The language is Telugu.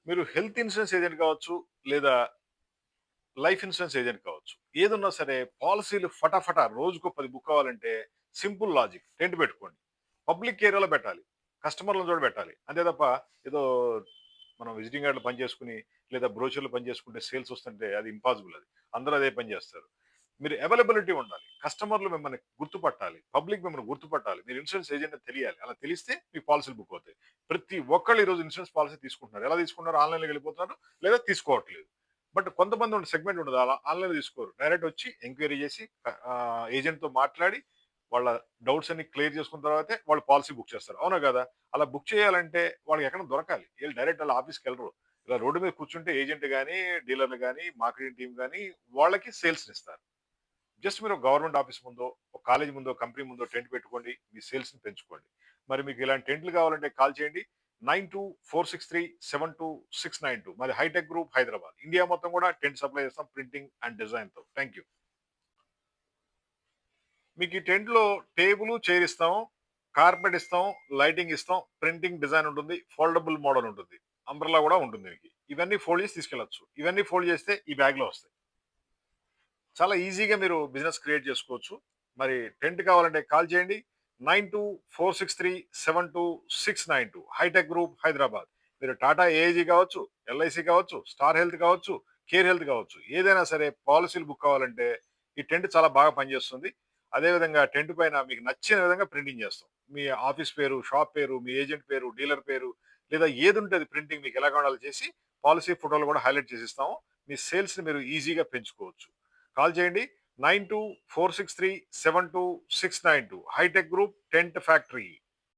మీరు హెల్త్ ఇన్సూరెన్స్ ఏజెంట్ కావచ్చు, లేదా లైఫ్ ఇన్సూరెన్స్ ఏజెంట్ కావచ్చు. ఏదున్నా సరే పాలిసీలు ఫటాఫటా రోజుకో 10 బుక్ అవ్వాలంటే సింపుల్ లాజిక్ టెంట్ పెట్టుకోండి. పబ్లిక్ ఏరియాలో పెట్టాలి. కస్టమర్‌ల చోట పెట్టాలి. అంతే తప్ప ఏదో మనం విజిటింగ్ కార్డ్‌లో పని చేసుకొని, లేదా బ్రోచర్‌లో పని చేసుకుంటే సేల్స్ వస్తుంటే అది ఇంపాసిబుల్ అది. అందరూ అదే పని చేస్తారు. మీరు అవైలబిలిటీ ఉండాలి. కస్టమర్‌లు మిమ్మల్ని గుర్తుపట్టాలి. పబ్లిక్ మిమ్మల్ని గుర్తుపట్టాలి. మీరు ఇన్సూరెన్స్ ఏజెంట్ అని తెలియాలి. అలా తెలిస్తే మీ పాలిసీలు బుక్ అవుతాయి. ప్రతి ఒక్కళ్ళు ఈరోజు ఇన్సూరెన్స్ పాలిసీ తీసుకుంటున్నారు. ఎలా తీసుకుంటున్నారు? ఆన్‌లైన్‌లోకి వెళ్ళిపోతున్నారు. లేదా తీసుకోవట్లేదు. బట్ కొంతమంది సెగ్మెంట్ ఉండదు. అలా ఆన్‌లైన్‌లో తీసుకోరు. డైరెక్ట్ వచ్చి ఎంక్వైరీ చేసి ఏజెంట్‌తో మాట్లాడి వాళ్ళ డౌట్స్ అన్ని క్లియర్ చేసుకున్న తర్వాతే వాళ్ళు పాలిసీ బుక్ చేస్తారు. అవునా కదా? అలా బుక్ చేయాలంటే వాళ్ళకి ఎక్కడ దొరకాలి. ఈళ్ళు డైరెక్ట్ ఆళ్ళ ఆఫీస్‌కెళ్ళరు. ఇలా రోడ్డు మీద కూర్చుంటే ఏజెంట్ గాని, డీలర్‌లు గాని, మార్కెటింగ్ టీమ్ గాని వాళ్ళకి సేల్స్‌నిస్తారు. జస్ట్ మీరు ఒక గవర్నమెంట్ ఆఫీస్ ముందో, ఒక కాలేజ్ ముందో, కంపెనీ ముందో టెంట్ పెట్టుకోండి. మీ సేల్స్‌ని పెంచుకోండి. మరి మీకు ఇలాంటి టెంట్లు కావాలంటే కాల్ చేయండి. 9246372692 మాది హైటెక్ గ్రూప్ హైదరాబాద్. ఇండియా మొత్తం కూడా టెంట్ సప్లై చేస్తాం ప్రింటింగ్ అండ్ డిజైన్‌తో. Thank you. మీకు ఈ టెంట్‌లో టేబుల్, చైర్ ఇస్తాం. కార్పెట్ ఇస్తాం. లైటింగ్ ఇస్తాం. ప్రింటింగ్ డిజైన్ ఉంటుంది. ఫోల్డబుల్ మోడల్ ఉంటుంది. అంబ్రెల్లా కూడా ఉంటుంది మీకు. ఇవన్నీ ఫోల్డ్ చేసి తీసుకెళ్లొచ్చు. ఇవన్నీ ఫోల్డ్ చేస్తే ఈ బ్యాగ్‌లో వస్తాయి. చాలా ఈజీగా మీరు బిజినెస్ క్రియేట్ చేసుకోవచ్చు. మరి టెంట్ కావాలంటే కాల్ చేయండి. 9246372692 హైటెక్ గ్రూప్ హైదరాబాద్. మీరు టాటా ఏఐజీ కావచ్చు, ఎల్ఐసి కావచ్చు, స్టార్ హెల్త్ కావచ్చు, కేర్ హెల్త్ కావచ్చు. ఏదైనా సరే పాలిసీలు బుక్ కావాలంటే ఈ టెంట్ చాలా బాగా పనిచేస్తుంది. అదేవిధంగా టెంట్ పైన మీకు నచ్చిన విధంగా ప్రింటింగ్ చేస్తాం. మీ ఆఫీస్ పేరు, షాప్ పేరు, మీ ఏజెంట్ పేరు, డీలర్ పేరు లేదా ఏదుంటే అది ప్రింటింగ్ మీకు ఎలా కావాలో చేసి పాలిసీ ఫోటోలు కూడా హైలైట్ చేసి ఇస్తాము. మీ సేల్స్‌ని మీరు ఈజీగా పెంచుకోవచ్చు. కాల్ చేయండి. 9246372692 హైటెక్ గ్రూప్ టెంట్ ఫ్యాక్టరీ.